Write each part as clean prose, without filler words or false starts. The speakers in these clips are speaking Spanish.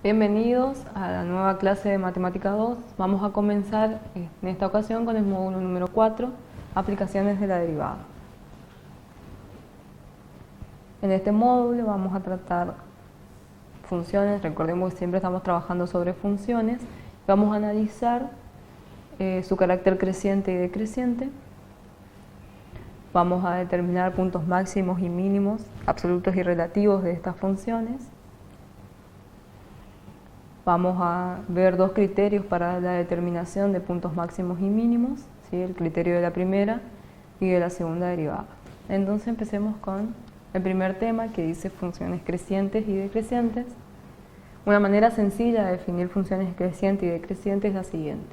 Bienvenidos a la nueva clase de Matemática 2. Vamos a comenzar en esta ocasión con el módulo número 4, aplicaciones de la derivada. En este módulo vamos a tratar funciones, recordemos que siempre estamos trabajando sobre funciones. Vamos a analizar su carácter creciente y decreciente. Vamos a determinar puntos máximos y mínimos, absolutos y relativos de estas funciones. Vamos a ver dos criterios para la determinación de puntos máximos y mínimos, ¿sí? El criterio de la primera y de la segunda derivada. Entonces empecemos con el primer tema, que dice funciones crecientes y decrecientes. Una manera sencilla de definir funciones crecientes y decrecientes es la siguiente.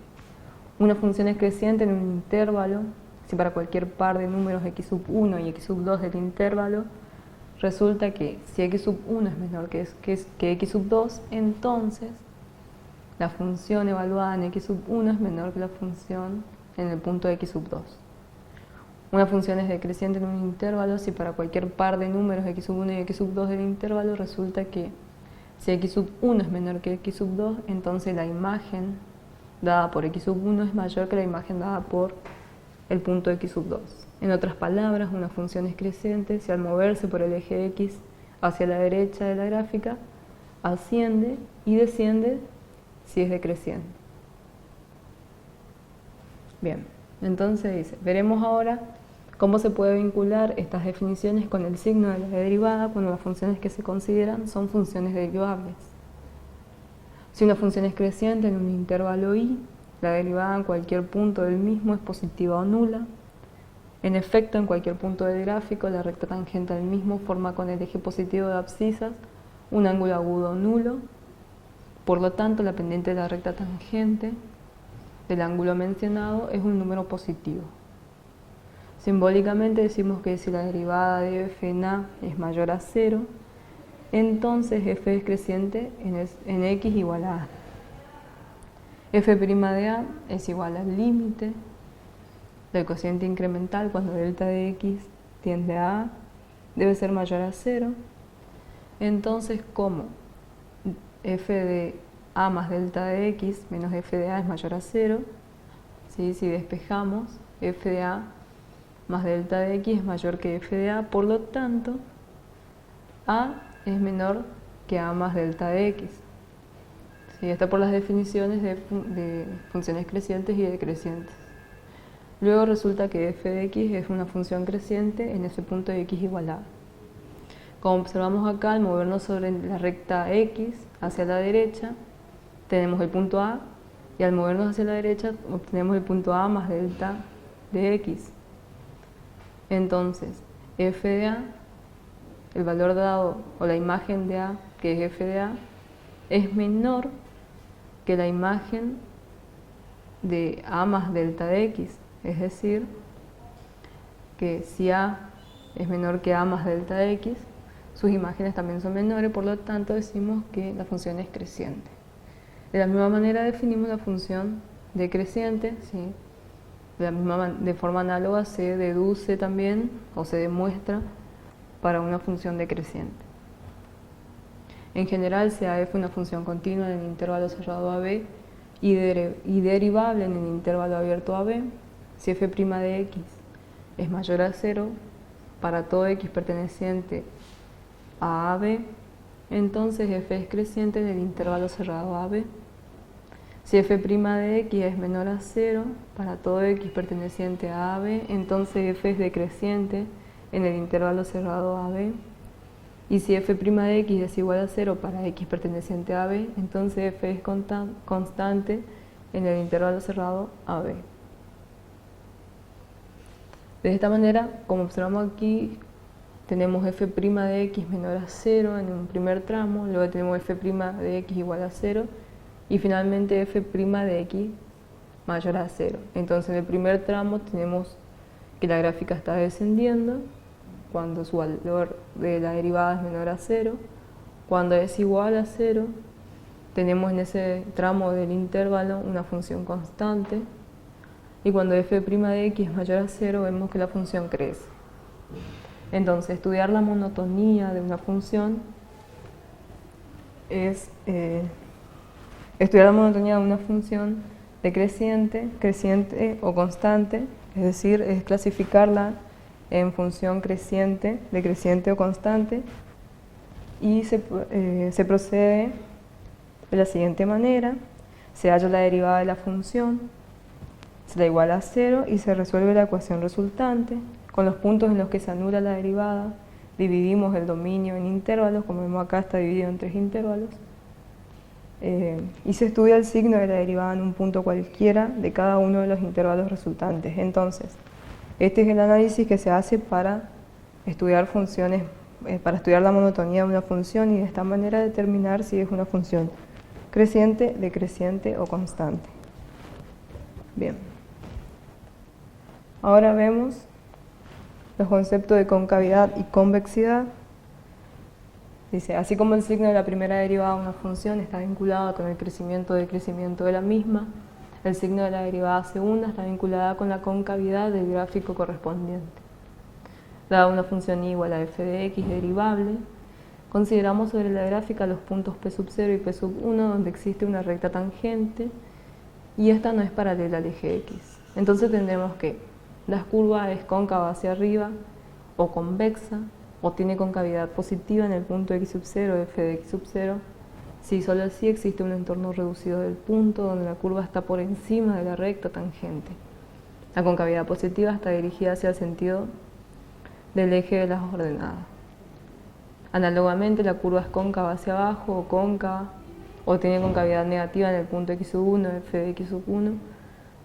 Una función es creciente en un intervalo, si para cualquier par de números x sub 1 y x sub 2 del intervalo, resulta que si x sub 1 es menor que x sub 2, entonces la función evaluada en x sub 1 es menor que la función en el punto de x sub 2. Una función es decreciente en un intervalo si para cualquier par de números x sub 1 y x sub 2 del intervalo resulta que si x sub 1 es menor que x sub 2, entonces la imagen dada por x sub 1 es mayor que la imagen dada por el punto x sub 2. En otras palabras, una función es creciente si al moverse por el eje x hacia la derecha de la gráfica asciende y desciende si es decreciente. Bien, entonces dice, veremos ahora cómo se puede vincular estas definiciones con el signo de la derivada cuando las funciones que se consideran son funciones derivables. Si una función es creciente en un intervalo y, la derivada en cualquier punto del mismo es positiva o nula. En efecto, en cualquier punto del gráfico, la recta tangente al mismo forma con el eje positivo de abscisas un ángulo agudo nulo. Por lo tanto, la pendiente de la recta tangente del ángulo mencionado es un número positivo. Simbólicamente decimos que si la derivada de f en a es mayor a 0, entonces f es creciente en x igual a a. F' de a es igual al límite del cociente incremental cuando delta de x tiende a a, debe ser mayor a 0. Entonces, como f de a más delta de x menos f de a es mayor a 0, ¿sí? Si despejamos, f de a más delta de x es mayor que f de a, por lo tanto, a es menor que a más delta de x. ¿Sí? Está por las definiciones de funciones crecientes y decrecientes. Luego resulta que f de x es una función creciente en ese punto de x igual a a. Como observamos acá, al movernos sobre la recta x hacia la derecha, tenemos el punto a, y al movernos hacia la derecha obtenemos el punto a más delta de x. Entonces, f de a, el valor dado, o la imagen de a, que es f de a, es menor que la imagen de a más delta de x. Es decir, que si a es menor que a más delta de x, sus imágenes también son menores, por lo tanto decimos que la función es creciente. De la misma manera definimos la función decreciente, ¿sí? De forma análoga se deduce también, o se demuestra, para una función decreciente. En general, si a f es una función continua en el intervalo cerrado a b y derivable en el intervalo abierto a b, si f' de x es mayor a 0 para todo x perteneciente a AB, entonces f es creciente en el intervalo cerrado AB. Si f' de x es menor a 0 para todo x perteneciente a AB, entonces f es decreciente en el intervalo cerrado AB. Y si f' de x es igual a 0 para x perteneciente a AB, entonces f es constante en el intervalo cerrado AB. De esta manera, como observamos aquí, tenemos f' de x menor a 0 en un primer tramo, luego tenemos f' de x igual a 0 y finalmente f' de x mayor a 0. Entonces en el primer tramo tenemos que la gráfica está descendiendo cuando su valor de la derivada es menor a 0. Cuando es igual a 0, tenemos en ese tramo del intervalo una función constante, y cuando f' de x es mayor a 0 vemos que la función crece. Entonces, estudiar la monotonía de una función es estudiar la monotonía de una función decreciente, creciente o constante, es decir, es clasificarla en función creciente, decreciente o constante, y se procede de la siguiente manera: se halla la derivada de la función, se la iguala a 0 y se resuelve la ecuación resultante. Con los puntos en los que se anula la derivada, dividimos el dominio en intervalos, como vemos acá está dividido en 3 intervalos, y se estudia el signo de la derivada en un punto cualquiera de cada uno de los intervalos resultantes. Entonces, este es el análisis que se hace para estudiar funciones, para estudiar la monotonía de una función y de esta manera determinar si es una función creciente, decreciente o constante. Bien. Ahora vemos los conceptos de concavidad y convexidad. Dice, así como el signo de la primera derivada de una función está vinculado con el crecimiento o decrecimiento de la misma, el signo de la derivada segunda está vinculada con la concavidad del gráfico correspondiente. Dada una función y igual a f de x derivable, consideramos sobre la gráfica los puntos p sub 0 y p sub 1 donde existe una recta tangente y esta no es paralela al eje x. Entonces tendremos que la curva es cóncava hacia arriba o convexa, o tiene concavidad positiva en el punto x sub 0, f de x sub 0, si solo así existe un entorno reducido del punto donde la curva está por encima de la recta tangente. La concavidad positiva está dirigida hacia el sentido del eje de las ordenadas. Análogamente, la curva es cóncava hacia abajo o cóncava, o tiene concavidad negativa en el punto x sub 1, f de x sub 1,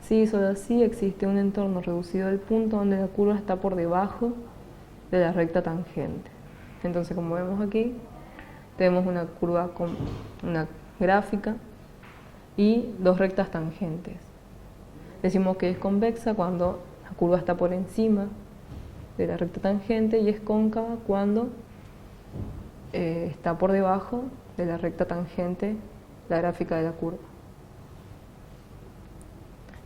si solo así existe un entorno reducido del punto donde la curva está por debajo de la recta tangente. Entonces, como vemos aquí, tenemos una curva con una gráfica y dos rectas tangentes. Decimos que es convexa cuando la curva está por encima de la recta tangente y es cóncava cuando está por debajo de la recta tangente la gráfica de la curva.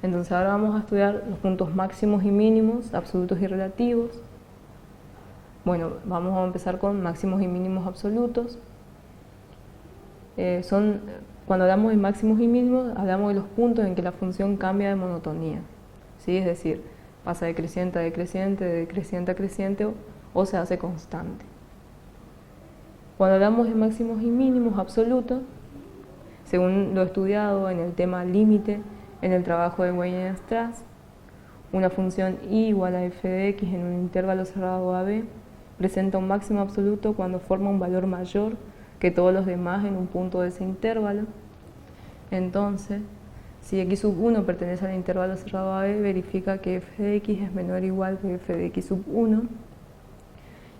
Entonces ahora vamos a estudiar los puntos máximos y mínimos, absolutos y relativos. Bueno, vamos a empezar con máximos y mínimos absolutos. Cuando hablamos de máximos y mínimos, hablamos de los puntos en que la función cambia de monotonía, ¿sí? Es decir, pasa de creciente a decreciente, de decreciente a creciente o se hace constante. Cuando hablamos de máximos y mínimos absolutos, según lo estudiado en el tema límite, en el trabajo de Weierstrass, una función y igual a f de x en un intervalo cerrado AB presenta un máximo absoluto cuando forma un valor mayor que todos los demás en un punto de ese intervalo. Entonces, si x sub 1 pertenece al intervalo cerrado AB, verifica que f de x es menor o igual que f de x sub 1.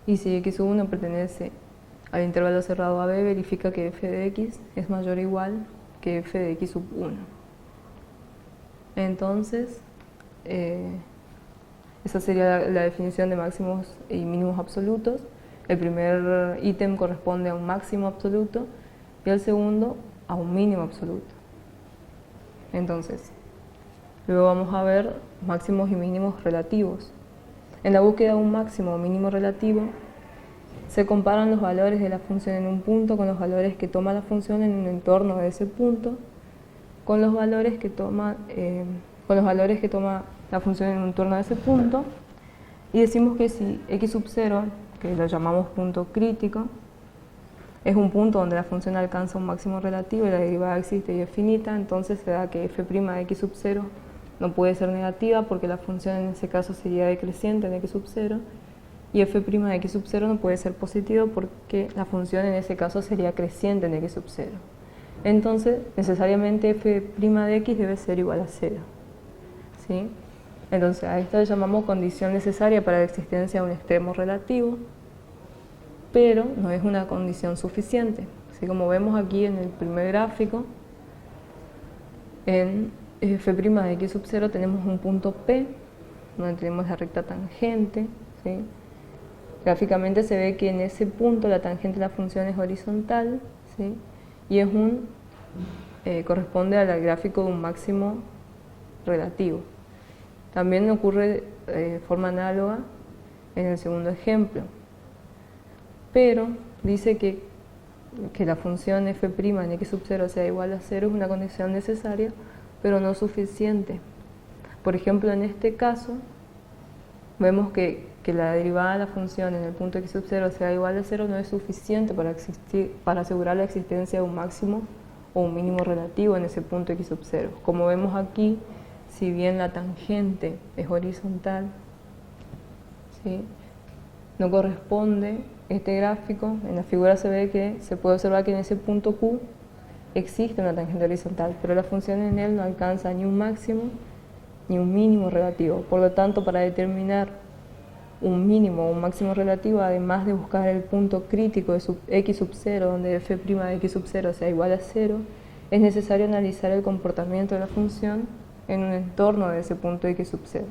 Y si x sub 1 pertenece al intervalo cerrado AB, verifica que f de x es mayor o igual que f de x sub 1. Entonces, esa sería la definición de máximos y mínimos absolutos. El primer ítem corresponde a un máximo absoluto y el segundo a un mínimo absoluto. Entonces, luego vamos a ver máximos y mínimos relativos. En la búsqueda de un máximo o mínimo relativo, se comparan los valores de la función en un punto con los valores que toma la función en un entorno de ese punto, con los valores que toma la función en un entorno de ese punto, y decimos que si x sub 0, que lo llamamos punto crítico, es un punto donde la función alcanza un máximo relativo y la derivada existe y es finita, entonces se da que f' de x sub 0 no puede ser negativa porque la función en ese caso sería decreciente en x sub 0, y f' de x sub 0 no puede ser positivo porque la función en ese caso sería creciente en x sub 0. Entonces, necesariamente f' de x debe ser igual a 0. ¿Sí? Entonces, a esto le llamamos condición necesaria para la existencia de un extremo relativo, pero no es una condición suficiente. Así como vemos aquí en el primer gráfico, en f' de x sub 0 tenemos un punto P, donde tenemos la recta tangente, ¿sí? Gráficamente se ve que en ese punto la tangente de la función es horizontal, ¿sí? Y es corresponde al gráfico de un máximo relativo. También ocurre de forma análoga en el segundo ejemplo, pero dice que que la función f' en x sub 0 sea igual a 0 es una condición necesaria, pero no suficiente. Por ejemplo, en este caso, vemos que la derivada de la función en el punto x sub 0 sea igual a 0 no es suficiente para asegurar la existencia de un máximo o un mínimo relativo en ese punto x sub 0. Como vemos aquí, si bien la tangente es horizontal, ¿sí?, no corresponde este gráfico. En la figura se ve que se puede observar que en ese punto Q existe una tangente horizontal, pero la función en él no alcanza ni un máximo ni un mínimo relativo. Por lo tanto, para determinar un mínimo o un máximo relativo, además de buscar el punto crítico de x sub 0, donde f' de x sub 0 sea igual a 0, es necesario analizar el comportamiento de la función en un entorno de ese punto x sub 0.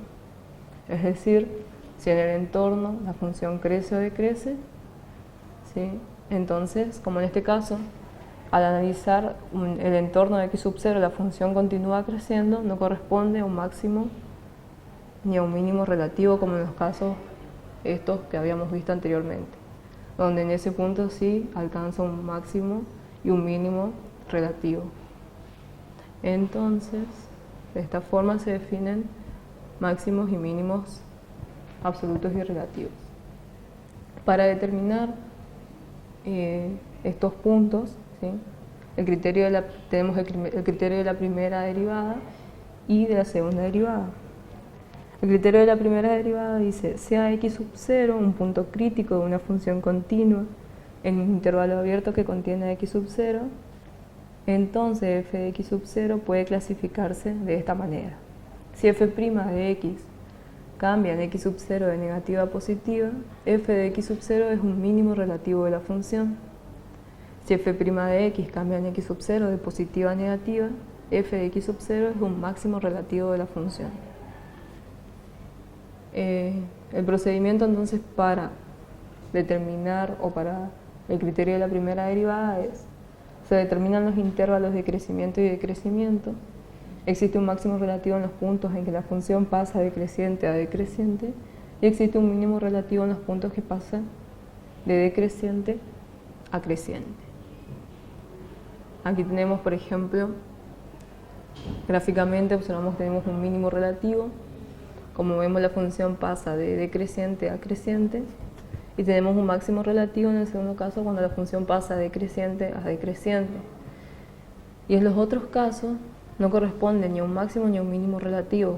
Es decir, si en el entorno la función crece o decrece, ¿sí?, entonces, como en este caso, al analizar el entorno de x sub 0, la función continúa creciendo, no corresponde a un máximo ni a un mínimo relativo, como en los casos estos que habíamos visto anteriormente, donde en ese punto sí alcanza un máximo y un mínimo relativo. Entonces, de esta forma se definen máximos y mínimos absolutos y relativos. Para determinar estos puntos, ¿sí?, tenemos el criterio de la primera derivada y de la segunda derivada. El criterio de la primera derivada dice: sea x sub 0 un punto crítico de una función continua en un intervalo abierto que contiene x sub 0, entonces f de x sub 0 puede clasificarse de esta manera. Si f' de x cambia en x sub 0 de negativa a positiva, f de x sub 0 es un mínimo relativo de la función. Si f' de x cambia en x sub 0 de positiva a negativa, f de x sub 0 es un máximo relativo de la función. El procedimiento entonces para determinar o para el criterio de la primera derivada es: se determinan los intervalos de crecimiento y decrecimiento. Existe un máximo relativo en los puntos en que la función pasa de creciente a decreciente, y existe un mínimo relativo en los puntos que pasan de decreciente a creciente. Aquí tenemos, por ejemplo, gráficamente observamos que tenemos un mínimo relativo. Como vemos, la función pasa de decreciente a creciente, y tenemos un máximo relativo en el segundo caso cuando la función pasa de creciente a decreciente. Y en los otros casos no corresponde ni a un máximo ni a un mínimo relativo,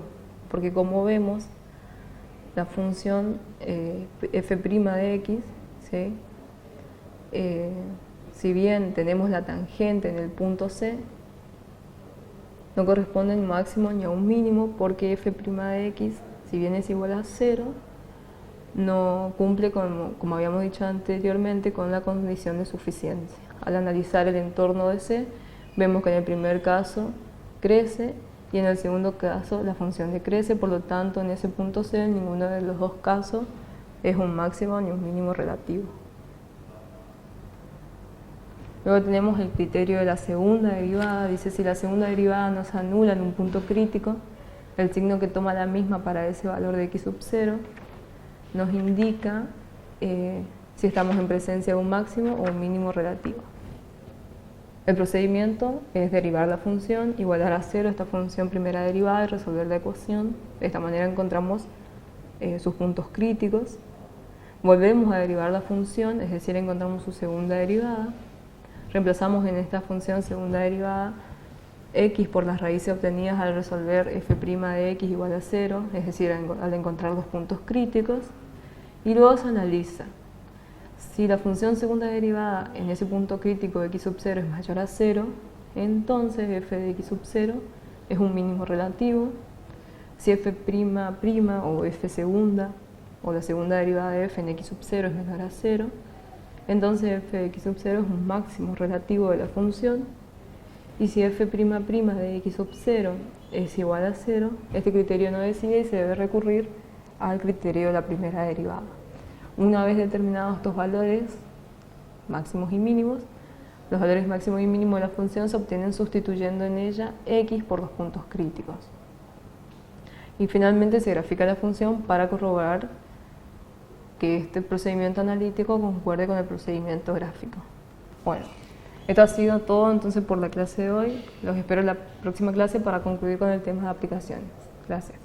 porque como vemos, la función f' de x, ¿sí?, si bien tenemos la tangente en el punto C, no corresponde ni a un máximo ni a un mínimo, porque f' de x, si bien es igual a 0, no cumple, como habíamos dicho anteriormente, con la condición de suficiencia. Al analizar el entorno de C, vemos que en el primer caso crece y en el segundo caso la función decrece, por lo tanto en ese punto C en ninguno de los dos casos es un máximo ni un mínimo relativo. Luego tenemos el criterio de la segunda derivada. Dice: si la segunda derivada nos anula en un punto crítico, el signo que toma la misma para ese valor de x sub 0 nos indica si estamos en presencia de un máximo o un mínimo relativo. El procedimiento es derivar la función, igualar a 0 esta función primera derivada y resolver la ecuación. De esta manera encontramos sus puntos críticos. Volvemos a derivar la función, es decir, encontramos su segunda derivada. Reemplazamos en esta función segunda derivada x por las raíces obtenidas al resolver f' de x igual a 0, es decir, al encontrar los puntos críticos. Y luego se analiza. Si la función segunda derivada en ese punto crítico de x sub 0 es mayor a 0, entonces f de x sub 0 es un mínimo relativo. Si f' o f segunda, o la segunda derivada de f en x sub 0 es menor a 0, entonces f de x sub 0 es un máximo relativo de la función. Y si f' de x sub 0 es igual a 0, este criterio no decide y se debe recurrir al criterio de la primera derivada. Una vez determinados estos valores máximos y mínimos, los valores máximos y mínimos de la función se obtienen sustituyendo en ella x por los puntos críticos. Y finalmente se grafica la función para corroborar que este procedimiento analítico concuerde con el procedimiento gráfico. Bueno, esto ha sido todo entonces por la clase de hoy. Los espero en la próxima clase para concluir con el tema de aplicaciones. Gracias.